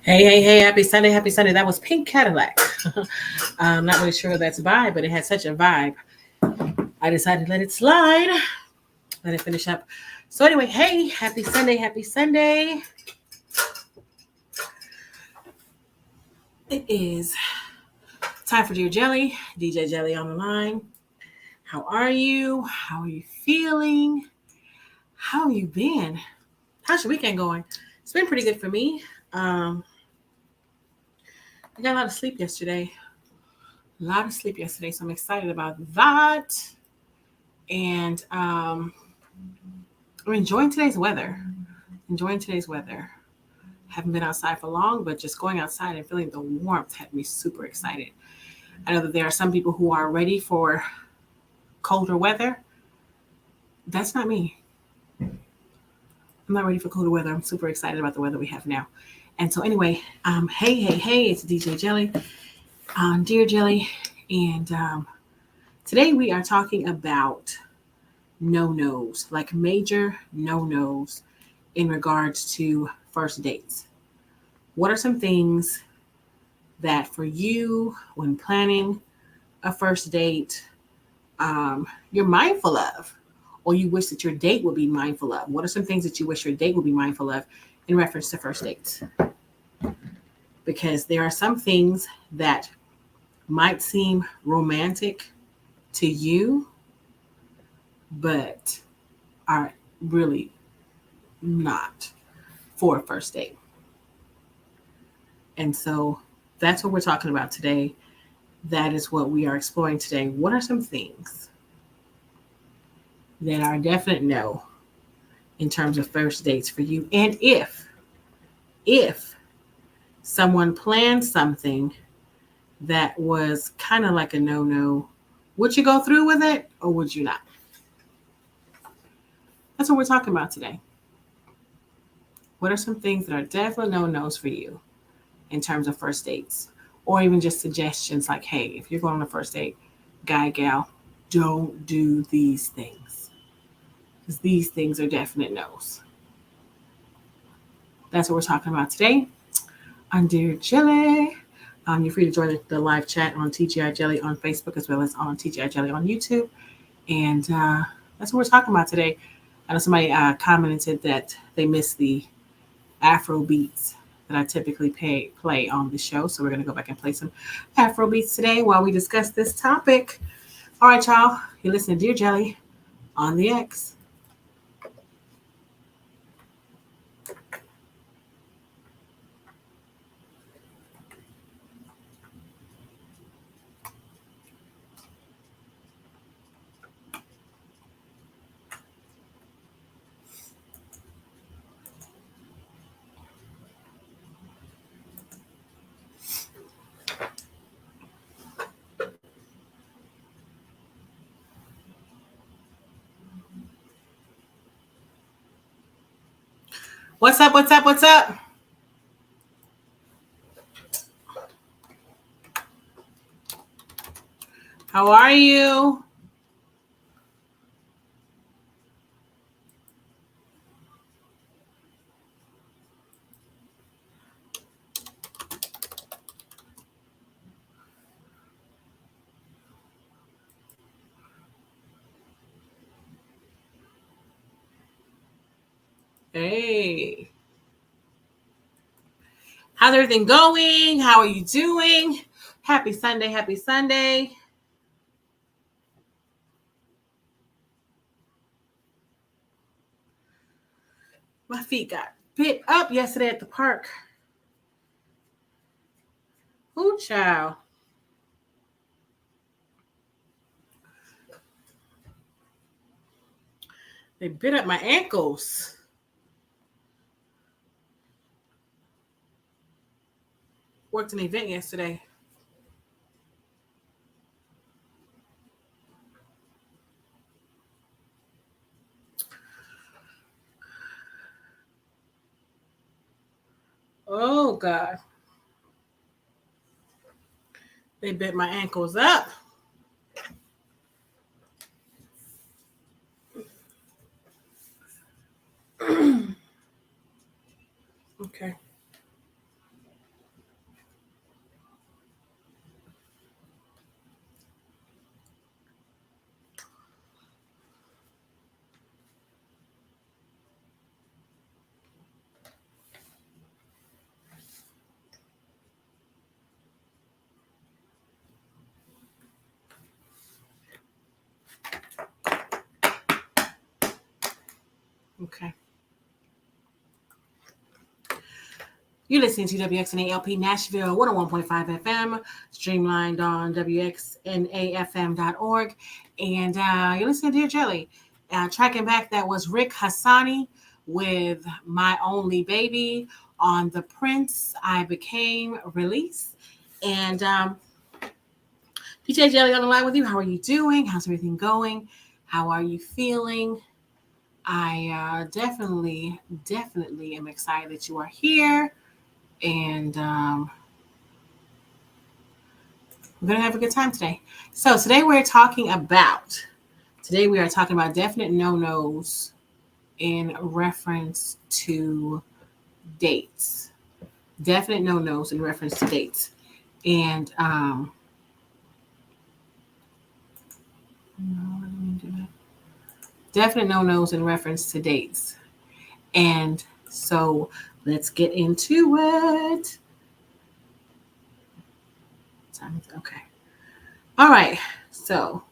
Hey, happy Sunday, happy Sunday. That was Pink Cadillac. I'm not really sure what that's by, but it had such a vibe. I decided to let it slide, let it finish up. So, anyway, hey, happy Sunday, happy Sunday. It is time for Dear Jelly, DJ Jelly on the line. How are you? How are you feeling? How have you been? How's your weekend going? It's been pretty good for me. I got a lot of sleep yesterday. So I'm excited about that. And I'm enjoying today's weather. Haven't been outside for long, but just going outside and feeling the warmth had me super excited. I know that there are some people who are ready for colder weather. That's not me. I'm not ready for colder weather. I'm super excited about the weather we have now. And so anyway, hey, it's DJ Jelly on Dear Jelly. And today we are talking about no-nos, like major no-nos in regards to first dates. What are some things that for you, when planning a first date, you're mindful of, or you wish that your date would be mindful of? What are some things that you wish your date would be mindful of in reference to first dates? Because there are some things that might seem romantic to you, but are really not for a first date. And so that's what we're talking about today. That is what we are exploring today. What are some things that are a definite no in terms of first dates for you? And if someone planned something that was kind of like a no-no, would you go through with it or would you not? That's what we're talking about today. What are some things that are definitely no-nos for you in terms of first dates? Or even just suggestions like, hey, if you're going on a first date, guy, gal, don't do these things. Because these things are definite no's. That's what we're talking about today on Dear Jelly. You're free to join the live chat on TGI Jelly on Facebook as well as on TGI Jelly on YouTube. And that's what we're talking about today. I know somebody commented that they missed the Afro beats that I typically play on the show. So we're going to go back and play some Afro beats today while we discuss this topic. All right, y'all. You listen to Dear Jelly on the X. What's up? How are you? Hey. How's everything going? How are you doing? Happy Sunday. My feet got bit up yesterday at the park. Ooh, child. They bit up my ankles. Worked an event yesterday. Oh, God. They bit my ankles up. Okay. Okay. You're listening to WXNALP Nashville 101.5 FM, streamlined on WXNAFM.org. And you're listening to Dear Jelly. Tracking back, that was Rick Hassani with My Only Baby on the Prince I Became release. And DJ Jelly on the line with you. How are you doing? How's everything going? How are you feeling? I definitely am excited that you are here. And we're going to have a good time today. So today we are talking about definite no-nos in reference to dates. Definite no-nos in reference to dates. And definite no-nos in reference to dates. And so let's get into it. Okay. All right. So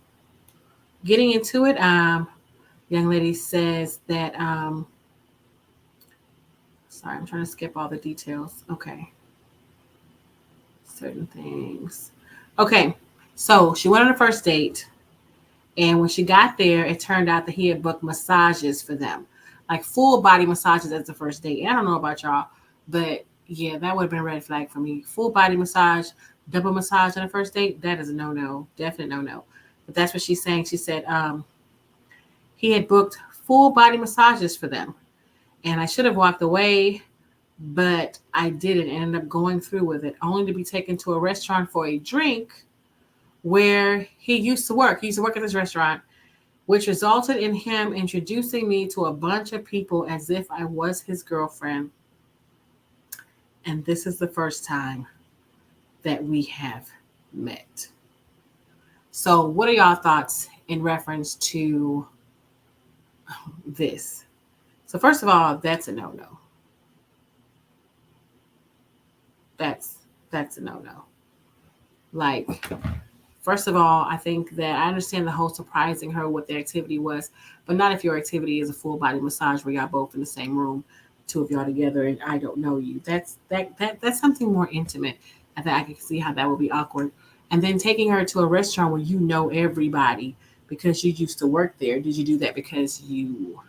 getting into it, young lady says that, sorry, I'm trying to skip all the details. Okay. Certain things. Okay. So she went on a first date. And when she got there, it turned out that he had booked massages for them, like full body massages as the first date. And I don't know about y'all, but yeah, that would have been a red flag for me. Full body massage, double massage on a first date, that is a no-no, definite no-no. But that's what she's saying. She said he had booked full body massages for them. And I should have walked away, but I didn't. And ended up going through with it, only to be taken to a restaurant for a drink where he used to work. He used to work at this restaurant, which resulted in him introducing me to a bunch of people as if I was his girlfriend. And this is the first time that we have met. So what are y'all thoughts in reference to this? So first of all, that's a no-no. That's a no-no. Like, first of all, I think that I understand the whole surprising her what their activity was, but not if your activity is a full body massage where y'all both in the same room, two of y'all together, and I don't know you. That's something more intimate. I think I can see how that would be awkward. And then taking her to a restaurant where you know everybody because you used to work there. Did you do that because you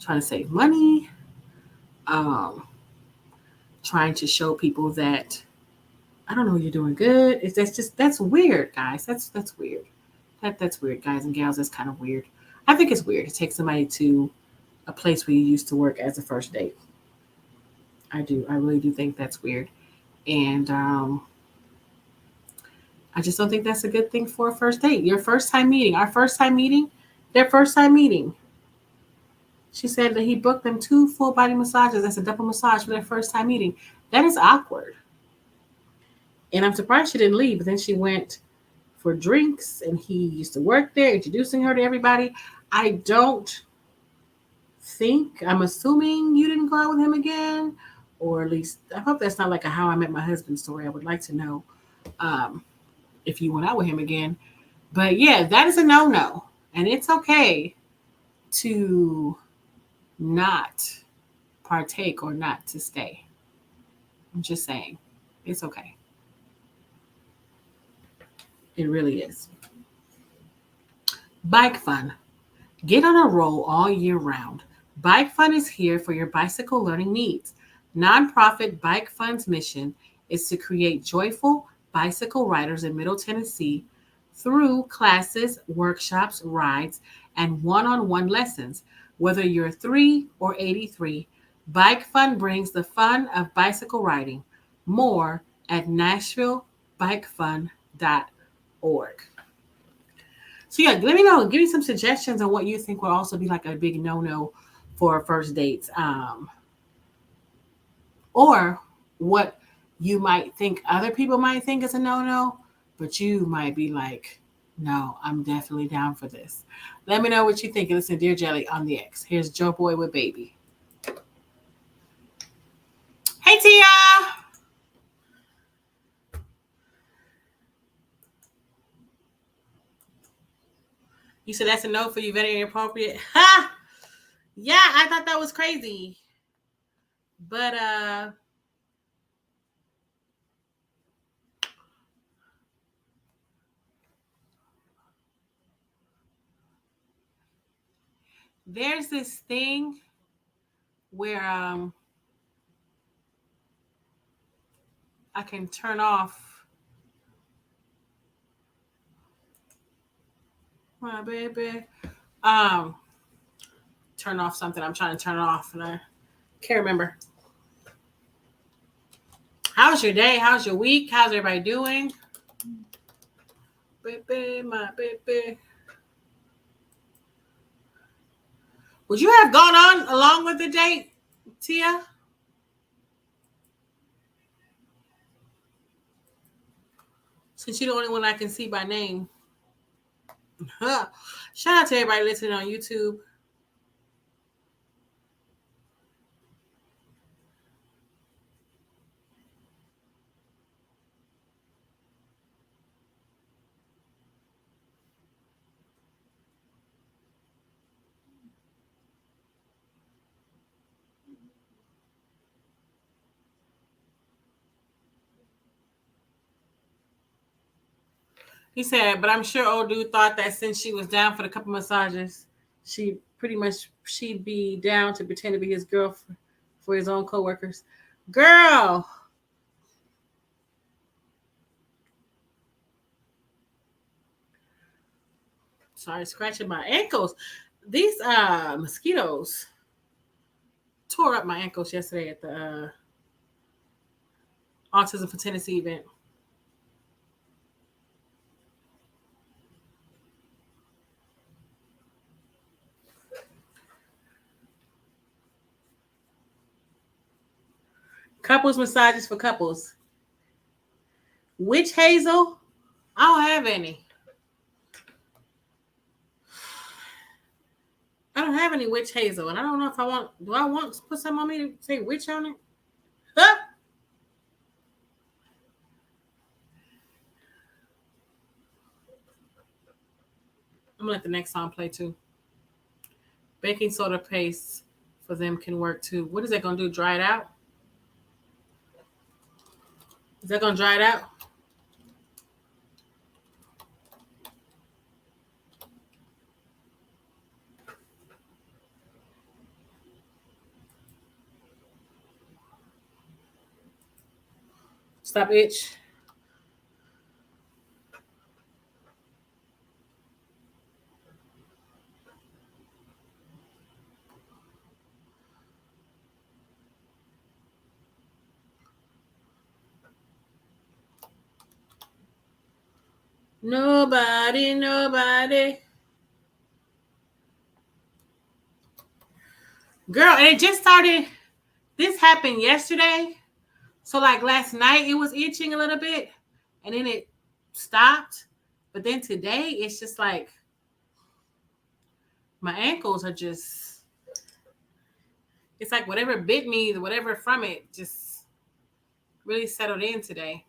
trying to save money? Trying to show people that I don't know, you're doing good. That's weird, guys. That's weird. That's weird, guys and gals. That's kind of weird. I think it's weird to take somebody to a place where you used to work as a first date. I do. I really do think that's weird. And I just don't think that's a good thing for a first date. Your first time meeting, our first time meeting, their first time meeting. She said that he booked them 2 full body massages. That's a double massage for their first time meeting. That is awkward. And I'm surprised she didn't leave, but then she went for drinks and he used to work there, introducing her to everybody. I'm assuming you didn't go out with him again, or at least I hope that's not like a How I Met My Husband story. I would like to know if you went out with him again. But yeah, that is a no-no. And it's okay to not partake or not to stay. I'm just saying, it's okay. It really is. Bike fun. Get on a roll all year round. Bike Fun is here for your bicycle learning needs. Nonprofit Bike Fun's mission is to create joyful bicycle riders in Middle Tennessee through classes, workshops, rides, and one-on-one lessons. Whether you're 3 or 83, Bike Fun brings the fun of bicycle riding. More at NashvilleBikeFun.org. So yeah, let me know. Give me some suggestions on what you think would also be like a big no-no for first dates, or what you might think other people might think is a no-no, but you might be like, no, I'm definitely down for this. Let me know what you think. Listen, Dear Jelly on the X. Here's Joe Boy with Baby. Hey, Tia. You said that's a no for you, very inappropriate. Ha! Yeah, I thought that was crazy. But there's this thing where I can turn off my baby. Um turn off something. I'm trying to turn it off and I can't remember. How's your day? How's your week? How's everybody doing? Baby, my baby. Would you have gone on along with the date, Tia? Since you're the only one I can see by name. Shout out to everybody listening on YouTube. He said, but I'm sure old dude thought that since she was down for the couple massages, she'd be down to pretend to be his girlfriend for his own coworkers. Girl. Sorry, scratching my ankles. These mosquitoes tore up my ankles yesterday at the Autism for Tennessee event. Couples massages for couples. Witch hazel? I don't have any. I don't have any witch hazel, and I don't know if I want. Do I want to put some on me to say witch on it? Huh? I'm gonna let the next song play too. Baking soda paste for them can work too. What is that gonna do? Dry it out? Is that gonna dry it out? Stop itch. Nobody. Girl, and it just started. This happened yesterday. So like last night it was itching a little bit and then it stopped. But then today it's just like my ankles are just, it's like whatever bit me, whatever from it just really settled in today.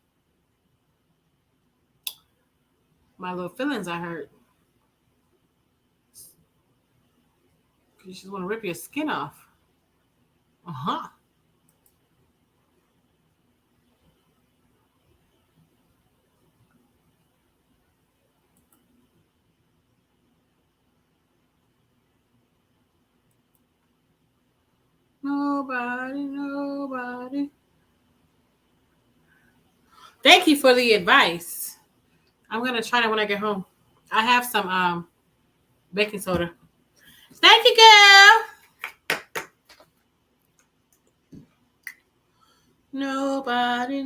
My little feelings are hurt. You just want to rip your skin off. Uh-huh. Nobody. Thank you for the advice. I'm gonna try that when I get home. I have some baking soda. Thank you, girl. Nobody.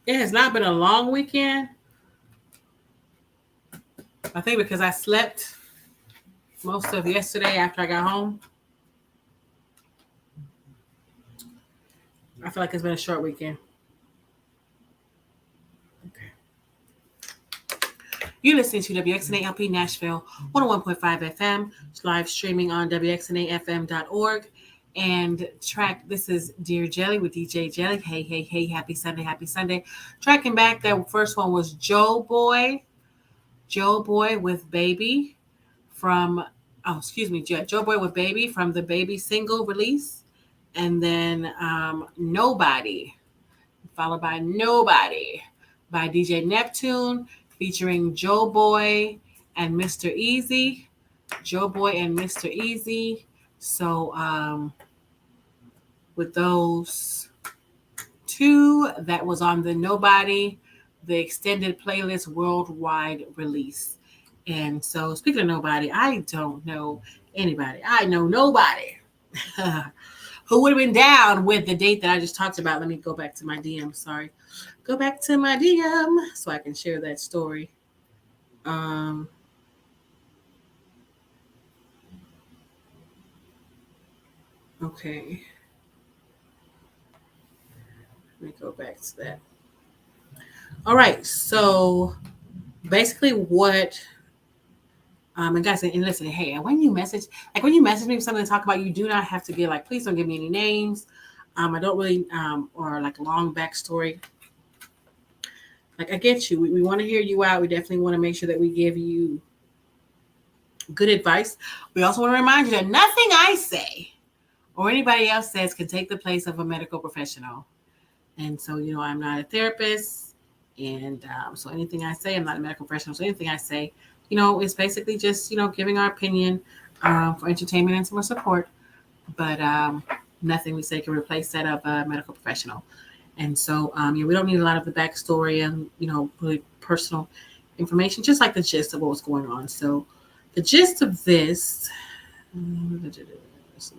It has not been a long weekend. I think because I slept most of yesterday after I got home. I feel like it's been a short weekend. Okay. You're listening to WXNALP Nashville 101.5 FM. It's live streaming on WXNAFM.org. And track, this is Dear Jelly with DJ Jelly. Hey, hey, hey, happy Sunday, happy Sunday. Tracking back, that first one was Joe Boy with Baby from, Joe Boy with Baby from the Baby single release. And then Nobody, followed by Nobody by DJ Neptune, featuring Joe Boy and Mr. Easy. Joe Boy and Mr. Easy. So with those two, that was on the Nobody, the extended playlist worldwide release. And so speaking of Nobody, I don't know anybody. I know nobody who would have been down with the date that I just talked about. Let me go back to my DM. Sorry. Go back to my DM so I can share that story. Okay. Let me go back to that. All right. So basically what and guys, and listen, hey, when you message me with something to talk about, you do not have to give, like, please don't give me any names. I don't really or like long backstory. Like, I get you. We want to hear you out. We definitely want to make sure that we give you good advice. We also want to remind you that nothing I say or anybody else says can take the place of a medical professional. And so, I'm not a therapist. And so anything I say, I'm not a medical professional. So anything I say, it's basically just, giving our opinion for entertainment and some support. But nothing we say can replace that of a medical professional. And so, we don't need a lot of the backstory and, really personal information, just like the gist of what was going on. So the gist of this, so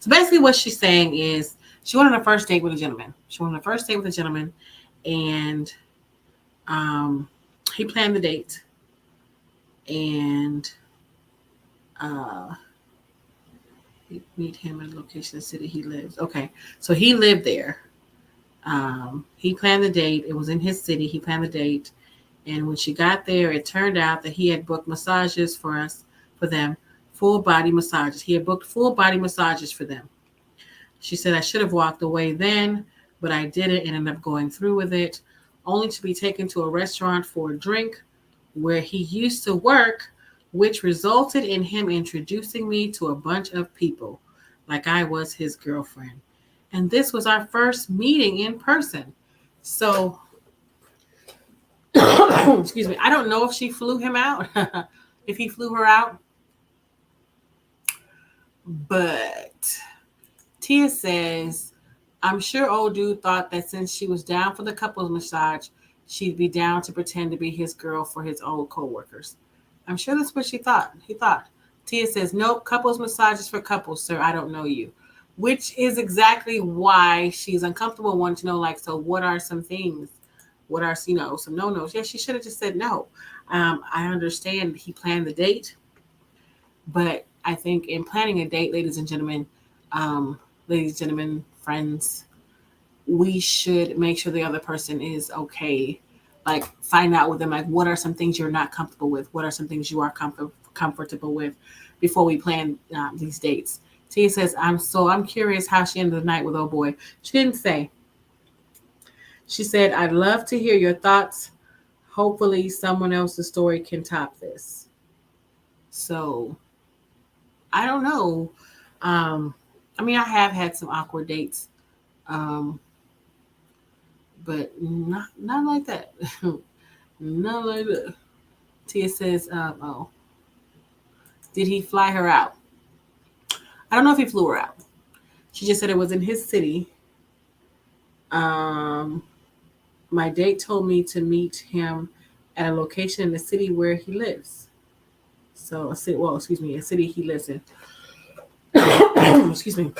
basically what she's saying is she went on a first date with a gentleman. And he planned the date. And meet him in the location, the city he lives. Okay, so he lived there. He planned the date. It was in his city. He planned the date. And when she got there, it turned out that he had booked massages for them, full body massages. He had booked full body massages for them. She said, I should have walked away then, but I didn't and ended up going through with it, only to be taken to a restaurant for a drink where he used to work, which resulted in him introducing me to a bunch of people like I was his girlfriend. And this was our first meeting in person. So, excuse me, I don't know if she flew him out, if he flew her out. But Tia says, I'm sure old dude thought that since she was down for the couples massage, she'd be down to pretend to be his girl for his old co-workers. I'm sure that's what he thought. Tia says, nope, couples massages for couples, sir. I don't know you. Which is exactly why she's uncomfortable wanting to know, like, so what are some things? What are, some no-nos? Yeah, she should have just said no. I understand he planned the date, but I think in planning a date, ladies and gentlemen, friends, we should make sure the other person is okay. Like, find out with them, like, what are some things you're not comfortable with? What are some things you are comfortable with before we plan these dates? Tia says, I'm curious how she ended the night with old boy. She didn't say. She said, I'd love to hear your thoughts. Hopefully someone else's story can top this. So, I don't know. I have had some awkward dates. But not like that. Not like that. Tia says, did he fly her out? I don't know if he flew her out. She just said it was in his city. My date told me to meet him at a location in the city where he lives. So, a city he lives in. Excuse me.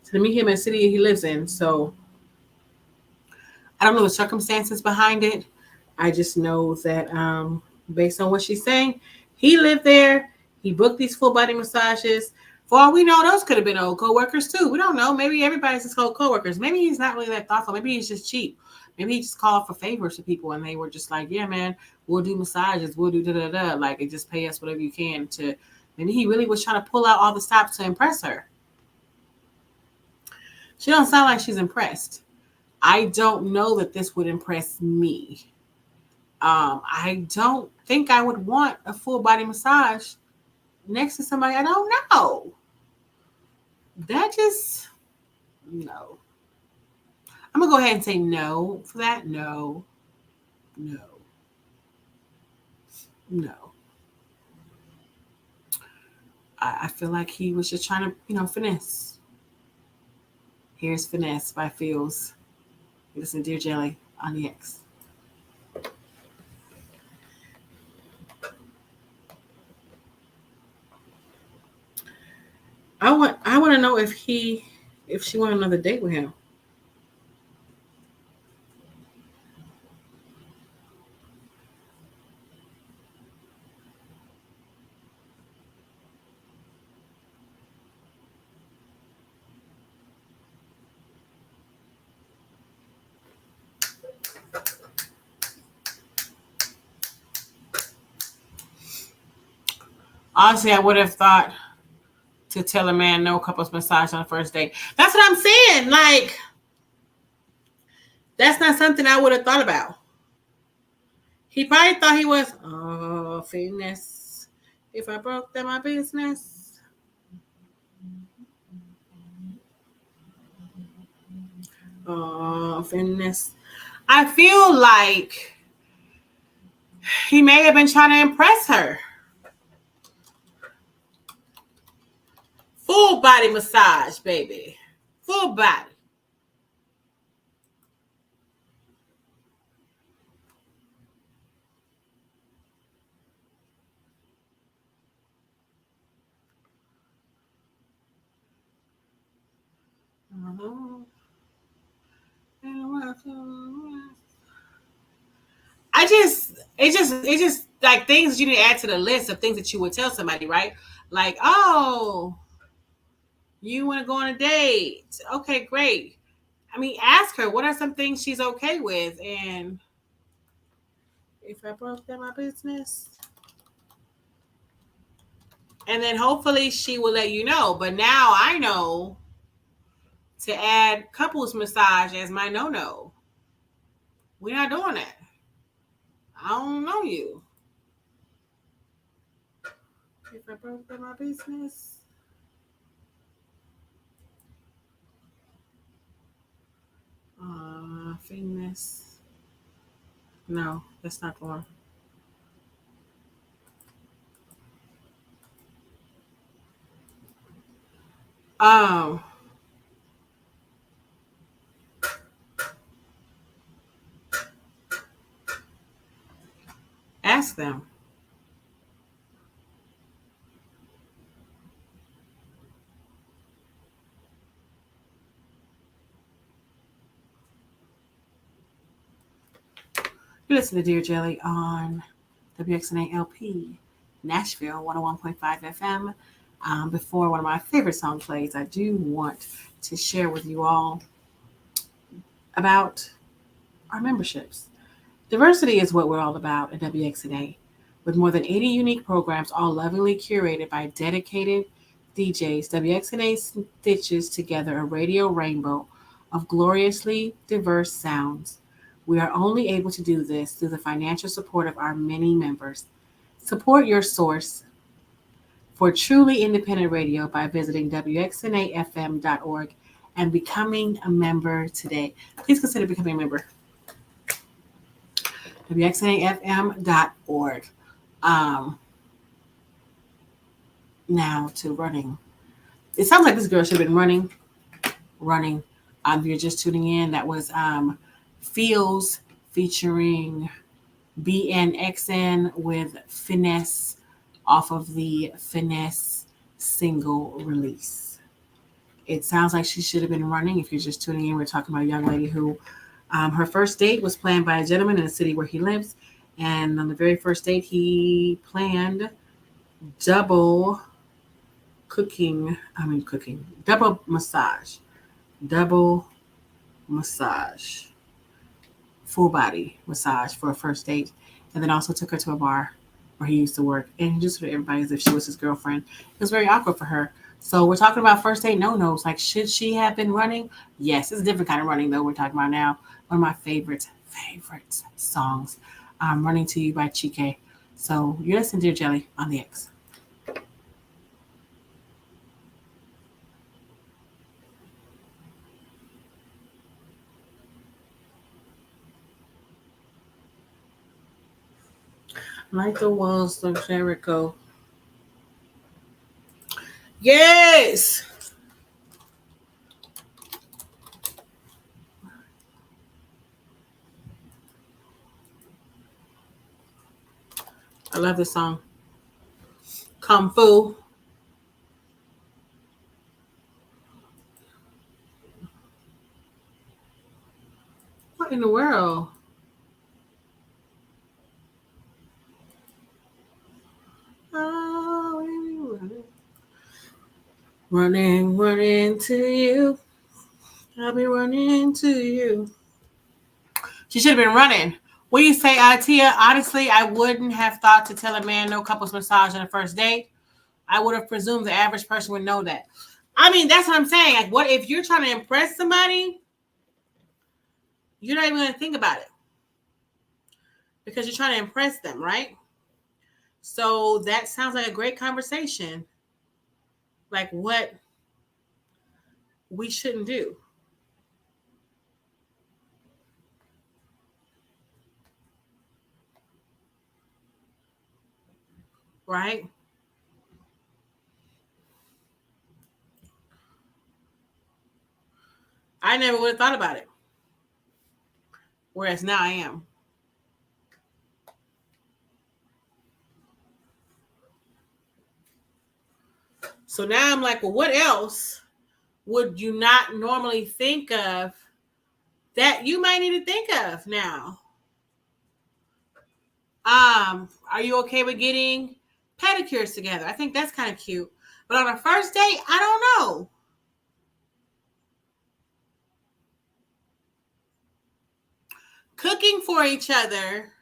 To meet him in a city he lives in. So, I don't know the circumstances behind it. I just know that based on what she's saying, he lived there. He booked these full body massages. For all we know, those could have been old coworkers too. We don't know. Maybe everybody's his old coworkers. Maybe he's not really that thoughtful. Maybe he's just cheap. Maybe he just called for favors to people and they were just like, yeah, man, we'll do massages, we'll do da-da-da. Like, and just pay us whatever you can to. Maybe he really was trying to pull out all the stops to impress her. She don't sound like she's impressed. I don't know that this would impress me. I don't think I would want a full body massage next to somebody I don't know. That just, no. I'm going to go ahead and say no for that. No. I feel like he was just trying to, finesse. Here's Finesse by Feels. Listen to Dear Jelly on the X. I want to know if she want another date with him. Honestly, I would have thought to tell a man no couples massage on the first date. That's what I'm saying. Like, that's not something I would have thought about. He probably thought he was, oh, Finesse. If I broke, then my business. Oh, Finesse. I feel like he may have been trying to impress her. Full body massage, baby. Full body. It just like things you didn't add to the list of things that you would tell somebody, right? Like, oh, you want to go on a date? Okay, great. I mean, ask her what are some things she's okay with, and if I broke down my business, and then hopefully she will let you know. But now I know to add couples massage as my no. We're not doing that. I don't know you. If I broke down my business. Famous. No, that's not the one. Um, Ask them. You listen to Dear Jelly on WXNA LP, Nashville 101.5 FM. Before one of my favorite songs plays, I do want to share with you all about our memberships. Diversity is what we're all about at WXNA, with more than 80 unique programs, all lovingly curated by dedicated DJs. WXNA stitches together a radio rainbow of gloriously diverse sounds. We are only able to do this through the financial support of our many members. Support your source for truly independent radio by visiting WXNAFM.org and becoming a member today. Please consider becoming a member. WXNAFM.org. Now to running. It sounds like this girl should have been running. If you're just tuning in, that was Feels featuring BNXN with Finesse off of the Finesse single release. It sounds like she should have been running. If you're just tuning in, we're talking about a young lady who her first date was planned by a gentleman in the city where he lives. And on the very first date, he planned double massage. Double massage. full body massage for a first date, and then also took her to a bar where he used to work and introduced her to everybody as if she was his girlfriend. It was very awkward for her. So we're talking about first date no-nos. Like, should she have been running? Yes, it's a different kind of running though we're talking about now. One of my favorite songs, Running to You by Chike. So you're listening to Dear Jelly on the X. Like the walls of Jericho. Yes. I love this song. Kung Fu. What in the world? Oh, running to you. I'll be running to you. She should have been running. What do you say, Tia? Honestly, I wouldn't have thought to tell a man no couples massage on a first date. I would have presumed the average person would know that. I mean, that's what I'm saying. Like, what if you're trying to impress somebody? You're not even going to think about it because you're trying to impress them, right? So that sounds like a great conversation. Like what we shouldn't do. Right? I never would have thought about it. Whereas now I am. So now I'm like, well, what else would you not normally think of that you might need to think of now? Are you okay with getting pedicures together? I think that's kind of cute. But on a first date, I don't know. Cooking for each other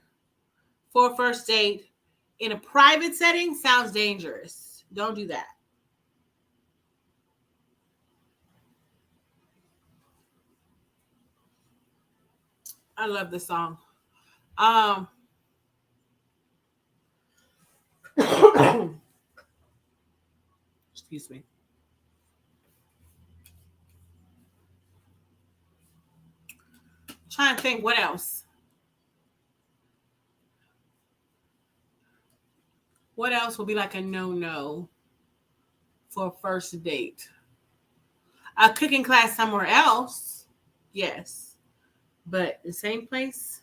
for a first date in a private setting sounds dangerous. Don't do that. I love this song. Um, excuse me. Trying to think what else. What else would be like a no-no for a first date? A cooking class somewhere else, yes, but the same place.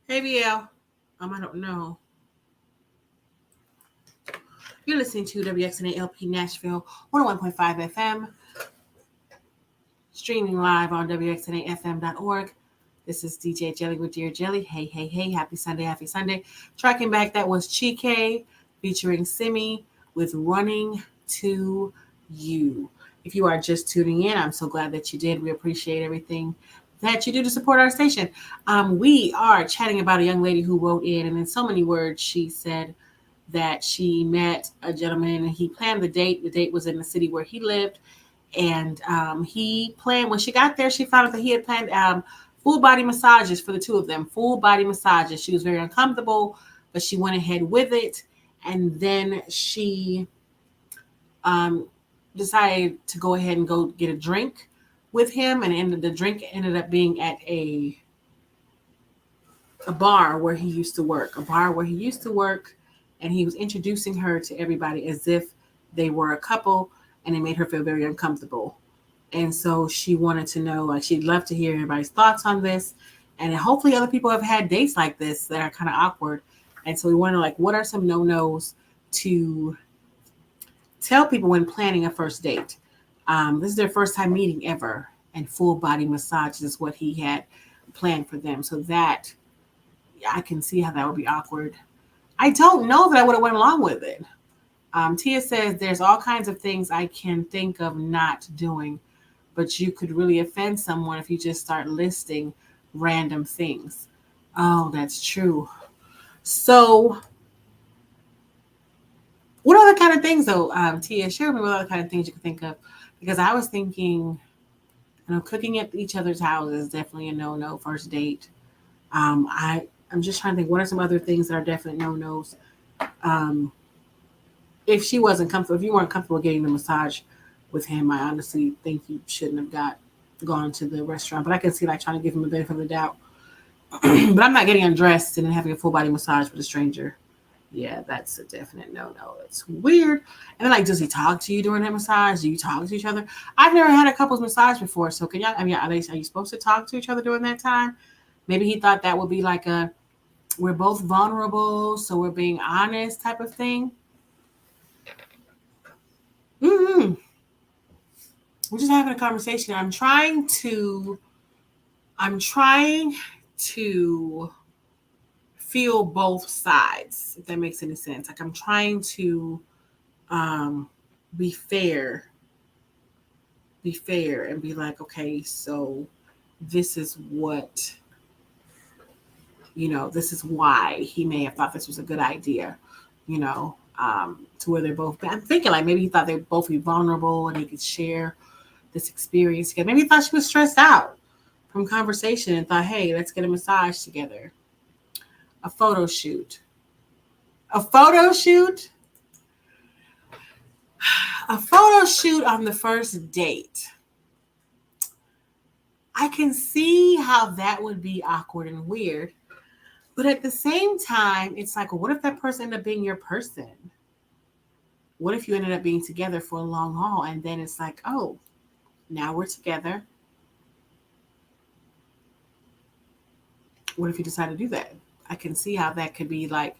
Hey, BL. I don't know. You're listening to WXNA LP Nashville 101.5 FM, streaming live on WXNAFM.org. This is DJ Jelly with Dear Jelly. Hey, hey, hey. Happy Sunday, happy Sunday. Tracking back, that was Chike featuring Simi with Running to You. If you are just tuning in, I'm so glad that you did. We appreciate everything that you do to support our station. We are chatting about a young lady who wrote in, and in so many words, she said that she met a gentleman and he planned the date. The date was in the city where he lived. And he planned, when she got there, she found out that he had planned full body massages for the two of them. Full body massages. She was very uncomfortable, but she went ahead with it. And then she decided to go ahead and go get a drink with him. And the drink ended up being at a bar where he used to work. A bar where he used to work. And he was introducing her to everybody as if they were a couple. And it made her feel very uncomfortable. And so she wanted to know, like, she'd love to hear everybody's thoughts on this. And hopefully other people have had dates like this that are kind of awkward. And so we want to, like, what are some no-nos to tell people when planning a first date? This is their first time meeting ever. And full body massage is what he had planned for them. So that, I can see how that would be awkward. I don't know that I would have went along with it. Tia says there's all kinds of things I can think of not doing, but you could really offend someone if you just start listing random things. Oh, that's true. So, what other kind of things though, Tia? Share with me what other kind of things you can think of, because I was thinking, cooking at each other's houses is definitely a no-no first date. I'm just trying to think what are some other things that are definite no-nos. Um, if she wasn't comfortable, if you weren't comfortable getting the massage with him, I honestly think you shouldn't have gone to the restaurant. But I can see like trying to give him the benefit of the doubt. But I'm not getting undressed and then having a full body massage with a stranger. Yeah, that's a definite no. It's weird. And then, like, does he talk to you during that massage? Do you talk to each other? I've never had a couples massage before, so can y'all? I mean, are you supposed to talk to each other during that time? Maybe he thought that would be like a we're both vulnerable, so we're being honest type of thing. Mm-hmm. We're just having a conversation. I'm trying to feel both sides, if that makes any sense. Like I'm trying to um, be fair and be like, okay, so this is what, this is why he may have thought this was a good idea, to where they're both, I'm thinking like maybe he thought they'd both be vulnerable and he could share this experience together. Maybe he thought she was stressed out from conversation and thought, hey, let's get a massage together. A photo shoot. A photo shoot? A photo shoot on the first date. I can see how that would be awkward and weird. But at the same time, it's like, what if that person ended up being your person? What if you ended up being together for a long haul and then it's like, oh, now we're together. What if you decide to do that? I can see how that could be like,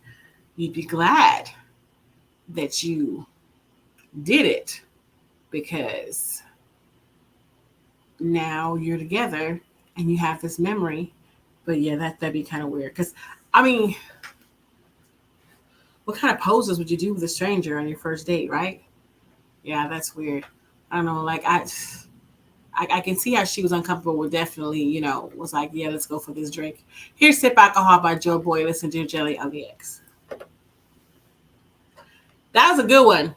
you'd be glad that you did it because now you're together and you have this memory. But yeah, that'd be kind of weird. Because, I mean, what kind of poses would you do with a stranger on your first date, right? Yeah, that's weird. I don't know. Like, I can see how she was uncomfortable with definitely, was like, yeah, let's go for this drink. Here's Sip Alcohol by Joe Boy. Listen to Jelly on the X. That was a good one.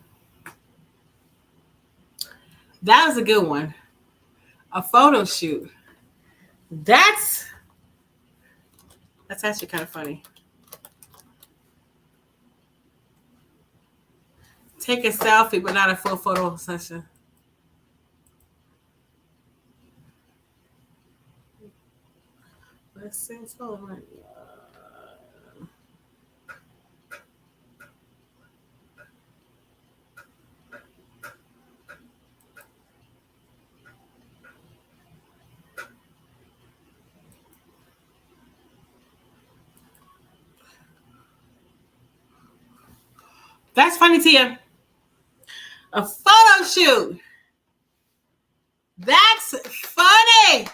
That was a good one. A photo shoot. That's actually kind of funny. Take a selfie, but not a full photo session. Let's see. That's funny, Tia. A photo shoot. That's funny.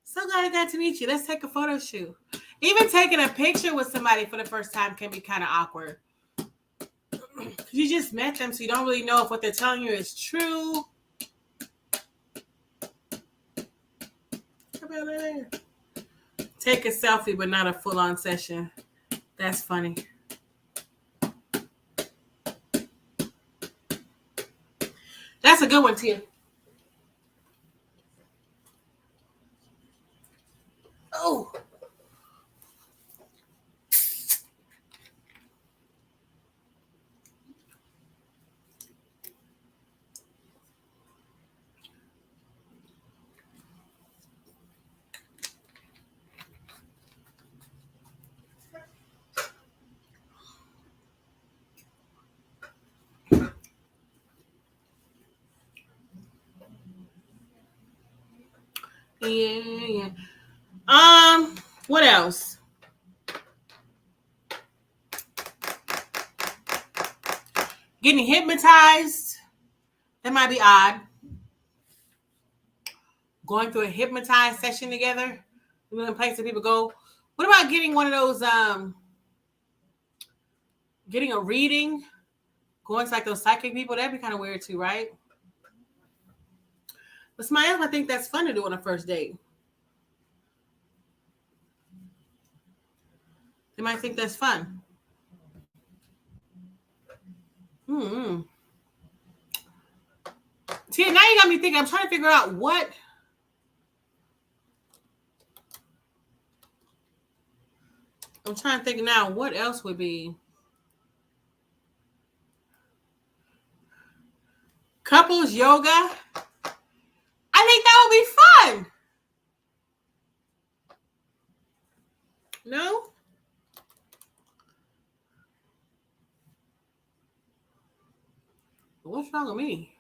So glad I got to meet you. Let's take a photo shoot. Even taking a picture with somebody for the first time can be kind of awkward. You just met them, so you don't really know if what they're telling you is true. Take a selfie, but not a full-on session. That's funny. That's a good one, Tia. Oh. Yeah. What else? Getting hypnotized. That might be odd. Going through a hypnotized session together. You know, the place that people go. What about getting one of those, getting a reading? Going to like those psychic people? That'd be kind of weird too, right? But somebody else, I think that's fun to do on a first date. might think that's fun. Mm-hmm. See, now you got me thinking. I'm trying to figure out what. I'm trying to think now. What else would be couples yoga? I think that would be fun. No. What's wrong with me?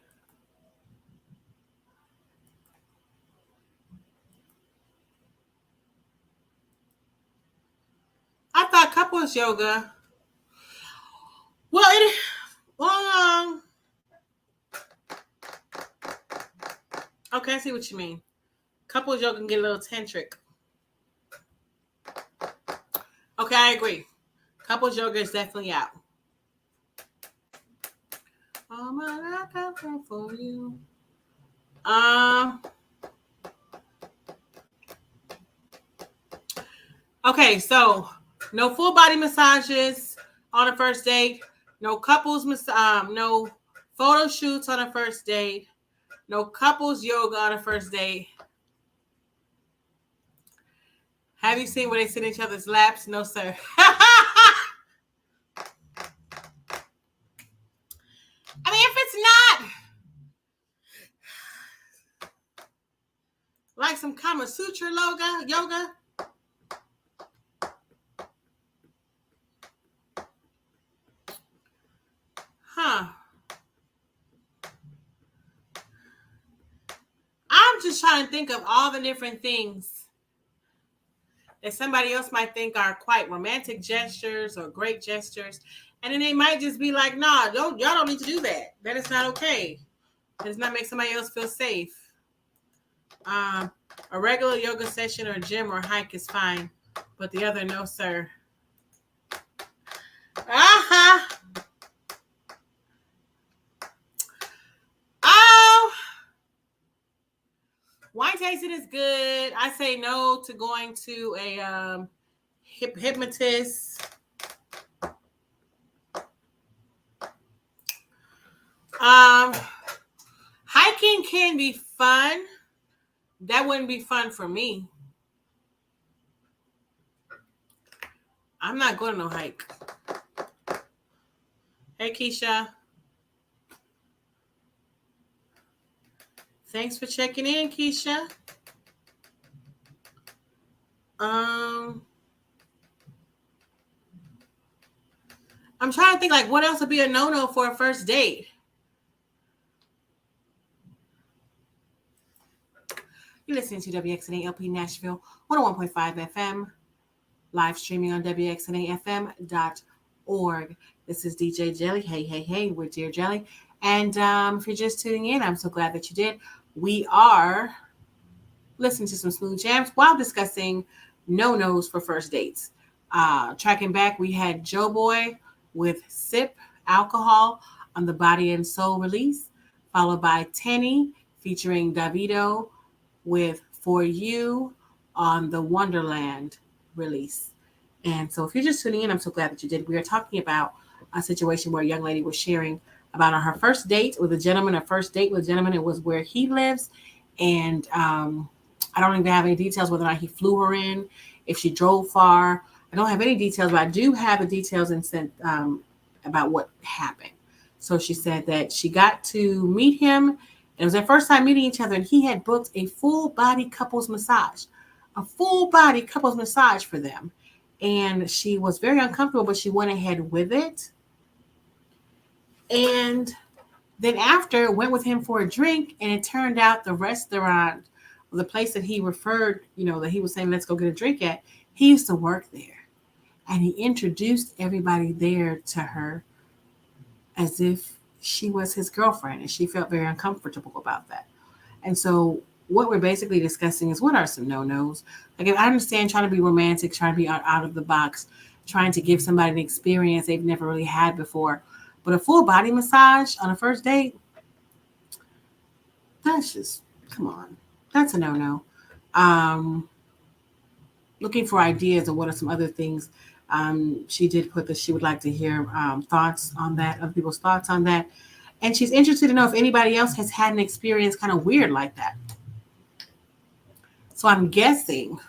I thought couples yoga. Well, it. Well, okay, I see what you mean. Couples yoga can get a little tantric. Okay, I agree. Couples yoga is definitely out. All my life I've been for you. Okay, so no full body massages on a first date. No couples no photo shoots on a first date. No couples yoga on a first date. Have you seen where they sit in each other's laps? No, sir. I mean, if it's not like some Kama Sutra yoga. Huh. I'm just trying to think of all the different things that somebody else might think are quite romantic gestures or great gestures. And then they might just be like, nah, y'all don't need to do that. That is not okay. It does not make somebody else feel safe. A regular yoga session or gym or hike is fine, but the other, no, sir. Uh-huh. Oh, wine tasting is good. I say no to going to a hypnotist. Hiking can be fun. That wouldn't be fun for me. I'm not going to no hike. Hey, Keisha. Thanks for checking in, Keisha. I'm trying to think like what else would be a no-no for a first date. You're listening to WXNA LP Nashville 101.5 FM, live streaming on WXNAFM.org. This is DJ Jelly. Hey, we're Dear Jelly. And if you're just tuning in, I'm so glad that you did. We are listening to some smooth jams while discussing no-nos for first dates. Tracking back, we had Joe Boy with Sip Alcohol on the Body and Soul release, followed by Tenny featuring Davido with For You on the Wonderland release. And so if you're just tuning in, I'm so glad that you did. We are talking about a situation where a young lady was sharing about on her first date with a gentleman, her first date with a gentleman. It was where he lives. And I don't even have any details whether or not he flew her in, if she drove far. I don't have any details, but I do have the details and sent about what happened. So she said that she got to meet him. It was their first time meeting each other, and he had booked a full body couples massage for them. And she was very uncomfortable, but she went ahead with it. And then after, went with him for a drink, and it turned out the restaurant, the place that he referred, that he was saying, let's go get a drink at, he used to work there. And he introduced everybody there to her as if she was his girlfriend, and she felt very uncomfortable about that. And so what we're basically discussing is what are some no-nos. Like, if I understand trying to be romantic, trying to be out of the box, trying to give somebody an experience they've never really had before. But a full body massage on a first date, that's just, come on. That's a no-no. Looking for ideas of what are some other things She did put that she would like to hear thoughts on that, other people's thoughts on that. And she's interested to know if anybody else has had an experience kind of weird like that. So I am guessing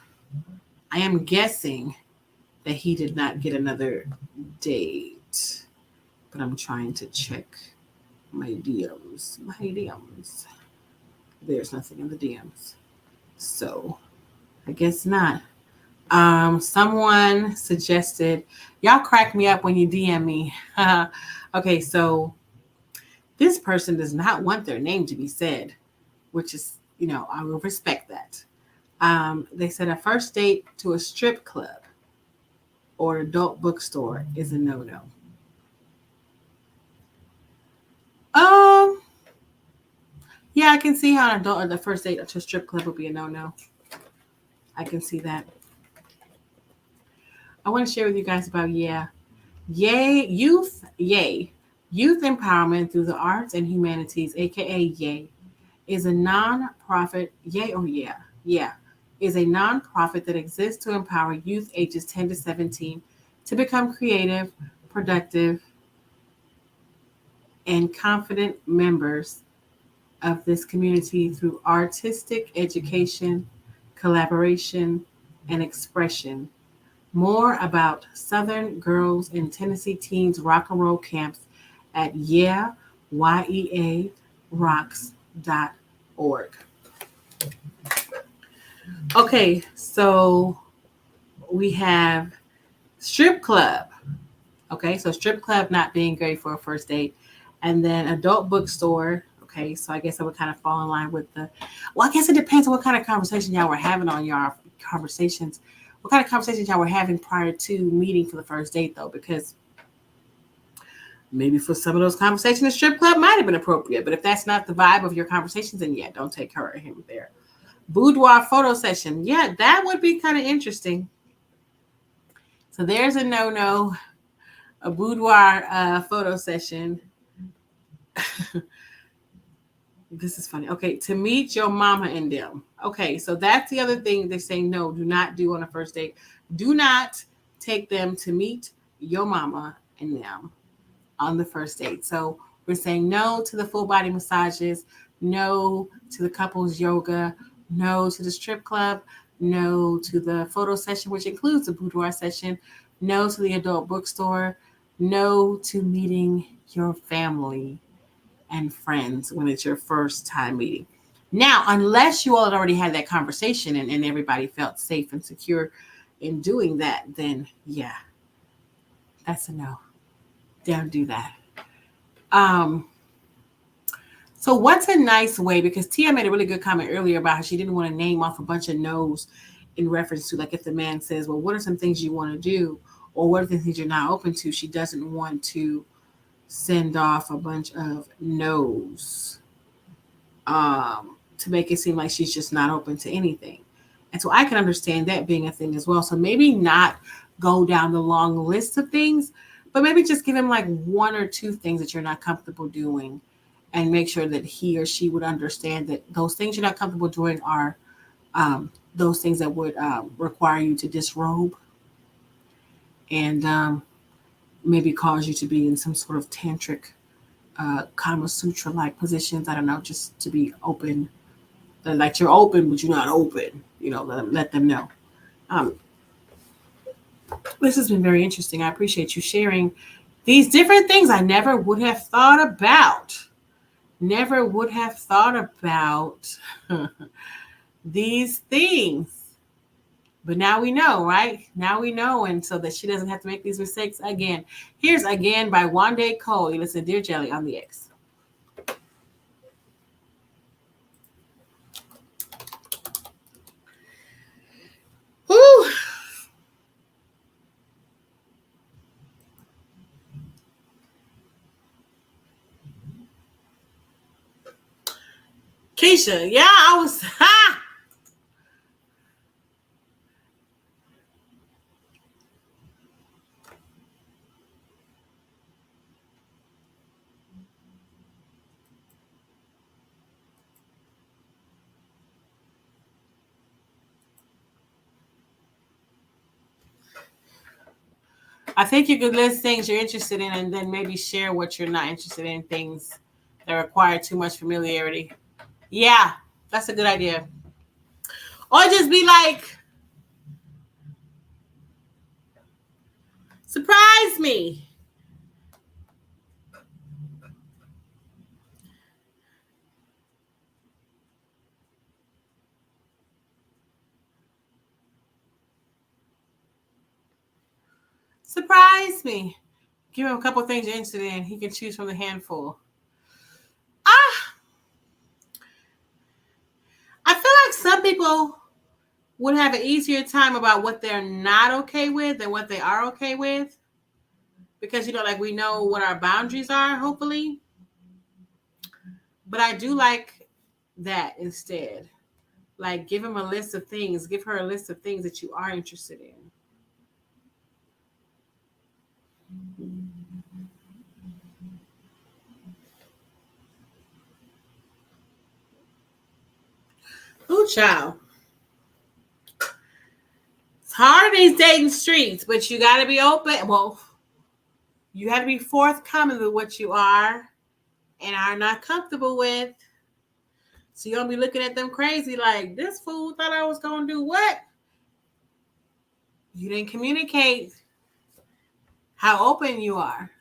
that he did not get another date. But I'm trying to check my DMs. My DMs. There's nothing in the DMs. So I guess not. Someone suggested, y'all crack me up when you DM me. Okay, so this person does not want their name to be said, which is, I will respect that. They said a first date to a strip club or adult bookstore is a no-no. Yeah, I can see how an adult or the first date to a strip club would be a no-no. I can see that. I want to share with you guys about youth empowerment through the arts and humanities, aka YAY, is a non-profit. Is a non-profit that exists to empower youth ages 10 to 17 to become creative, productive, and confident members of this community through artistic education, collaboration, and expression. More about Southern Girls in Tennessee Teens Rock and Roll Camps at yearocks.org. Okay, so we have strip club. Okay, so strip club not being great for a first date. And then adult bookstore. Okay, so I guess I would kind of fall in line with I guess it depends on what kind of conversation y'all were having on your conversations. What kind of conversations y'all were having prior to meeting for the first date, though? Because maybe for some of those conversations, the strip club might have been appropriate. But if that's not the vibe of your conversations, then yeah, don't take her or him there. Boudoir photo session. Yeah, that would be kind of interesting. So there's a no-no, a boudoir photo session. This is funny. Okay, to meet your mama and them. Okay, so that's the other thing they say no, do not do on a first date. Do not take them to meet your mama and them on the first date. So we're saying no to the full body massages, no to the couples yoga, no to the strip club, no to the photo session, which includes the boudoir session, no to the adult bookstore, no to meeting your family and friends when it's your first time meeting. Now, unless you all had already had that conversation and everybody felt safe and secure in doing that, then yeah, that's a no. Don't do that. So what's a nice way, because Tia made a really good comment earlier about how she didn't want to name off a bunch of no's in reference to, like, if the man says, well, what are some things you want to do? Or what are the things you're not open to? She doesn't want to send off a bunch of no's to make it seem like she's just not open to anything. And so I can understand that being a thing as well. So maybe not go down the long list of things, but maybe just give him like one or two things that you're not comfortable doing and make sure that he or she would understand that those things you're not comfortable doing are those things that would require you to disrobe and maybe cause you to be in some sort of tantric Kama Sutra like positions. I don't know, just to be open. Like you're open, but you're not open. Let them know. This has been very interesting. I appreciate you sharing these different things I never would have thought about. Never would have thought about these things. But now we know, right? Now we know, and so that she doesn't have to make these mistakes again. Here's Again by Wande Cole. You listen to Dear Jelly on the X. Woo! Keisha, yeah, I was. Ha! I think you could list things you're interested in and then maybe share what you're not interested in, things that require too much familiarity. Yeah, that's a good idea. Or just be like, surprise me. Surprise me. Give him a couple of things you're interested in. He can choose from the handful. Ah, I feel like some people would have an easier time about what they're not okay with than what they are okay with. Because, like we know what our boundaries are, hopefully. But I do like that instead. Like, give him a list of things, give her a list of things that you are interested in. Ooh, child. It's hard in these dating streets, but you got to be open. Well, you have to be forthcoming with what you are and are not comfortable with. So you're going to be looking at them crazy like, this fool thought I was going to do what? You didn't communicate how open you are.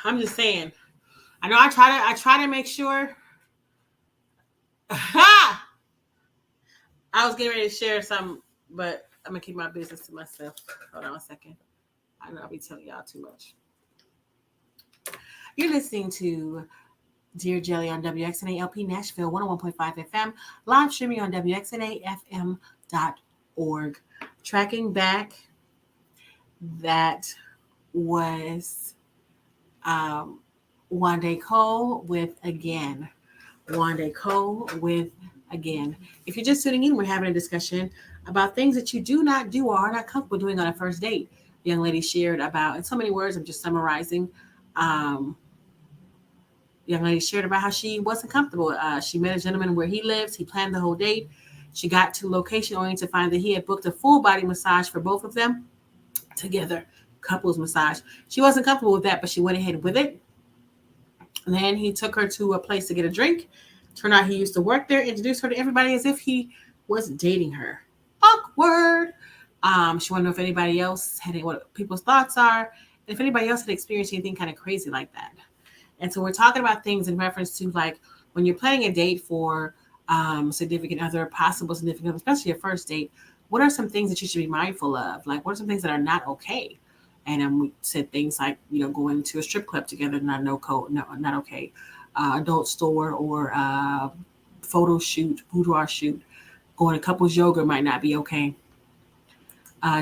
I'm just saying. I know I try to make sure. I was getting ready to share some, but I'm gonna keep my business to myself. Hold on a second. I know I'll be telling y'all too much. You're listening to Dear Jelly on WXNA LP Nashville 101.5 FM, live streaming on WXNAFM.org. Tracking back, that was Wande Cole with Again. Wande Cole with Again. If you're just tuning in, we're having a discussion about things that you do not do or are not comfortable doing on a first date. The young lady shared about, in so many words, I'm just summarizing. The young lady shared about how she wasn't comfortable. She met a gentleman where he lives. He planned the whole date. She got to location only to find that he had booked a full body massage for both of them together, couples massage. She wasn't comfortable with that, but she went ahead with it. And then he took her to a place to get a drink. Turned out he used to work there, introduced her to everybody as if he was dating her. Awkward. She wanted to know if anybody else had what people's thoughts are, and if anybody else had experienced anything kind of crazy like that. And so we're talking about things in reference to like when you're planning a date for significant other, possible significant other, especially your first date. What are some things that you should be mindful of? Like, what are some things that are not okay? And we said things like, going to a strip club together, not okay. Adult store or photo shoot, boudoir shoot, going to couples yoga might not be okay.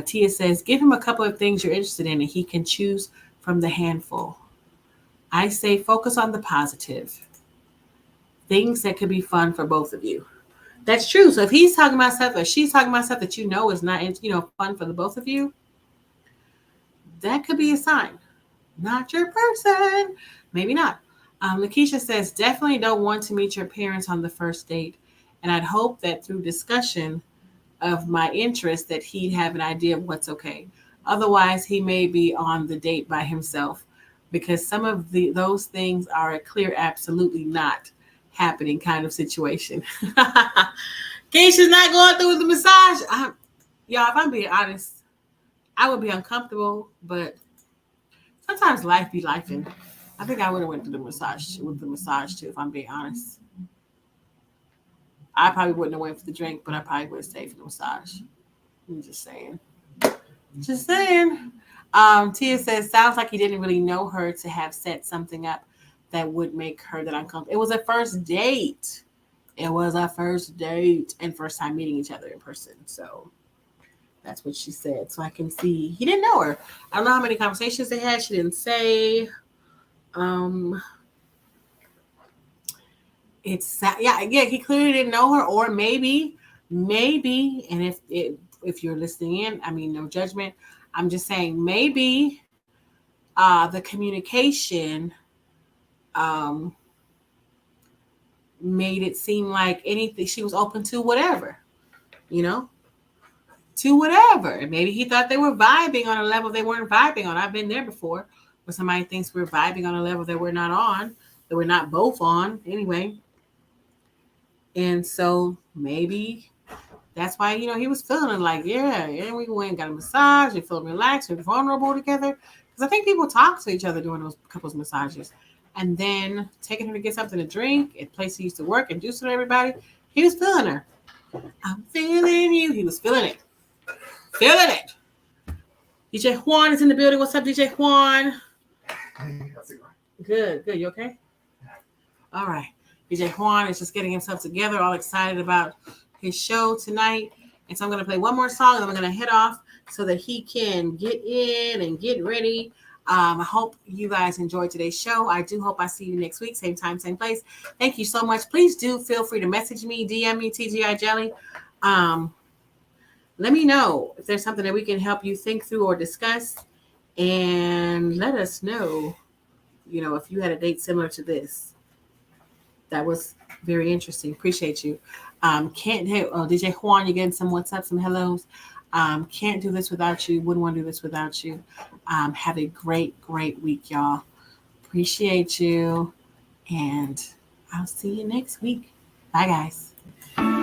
Tia says, give him a couple of things you're interested in and he can choose from the handful. I say focus on the positive. Things that could be fun for both of you. That's true. So if he's talking about stuff or she's talking about stuff that is not, fun for the both of you, that could be a sign. Not your person. Maybe not. Lakeisha says, definitely don't want to meet your parents on the first date. And I'd hope that through discussion of my interest that he'd have an idea of what's okay. Otherwise, he may be on the date by himself because some of those things are a clear absolutely not happening kind of situation. Keisha's not going through with the massage. Y'all, if I'm being honest, I would be uncomfortable, but sometimes life be lifing. I think I would have went through the massage too, if I'm being honest. I probably wouldn't have went for the drink, but I probably would have stayed for the massage. I'm just saying. Just saying. Tia says, sounds like he didn't really know her to have set something up that would make her that uncomfortable. It was a first date. And first time meeting each other in person. So that's what she said. So I can see he didn't know her. I don't know how many conversations they had. She didn't say. He clearly didn't know her, or maybe, and if you're listening in, I mean, no judgment. I'm just saying maybe the communication made it seem like anything she was open to, whatever, you know, to whatever. And maybe he thought they were vibing on a level they weren't vibing on. I've been there before where somebody thinks we're vibing on a level that we're not on, that we're not both on anyway. And so maybe that's why, he was feeling like, yeah, and we went and got a massage, we felt relaxed, we're vulnerable together. Because I think people talk to each other during those couples massages. And then taking her to get something to drink at place he used to work and juicing everybody, he was feeling her. I'm feeling you. He was feeling it. Feeling it. DJ Juan is in the building. What's up, DJ Juan? Hey, how's it going? Good, good. You okay? All right. DJ Juan is just getting himself together, all excited about his show tonight. And so I'm going to play one more song and then I'm going to head off so that he can get in and get ready. I hope you guys enjoyed today's show. I do hope I see you next week, same time, same place. Thank you so much. Please do feel free to message me, DM me, TGI Jelly. Let me know if there's something that we can help you think through or discuss. And let us know, if you had a date similar to this. That was very interesting. Appreciate you. DJ Juan, you're getting some what's up, some hellos. Can't do this without you. Wouldn't want to do this without you. Have a great, great week, y'all. Appreciate you. And I'll see you next week. Bye, guys.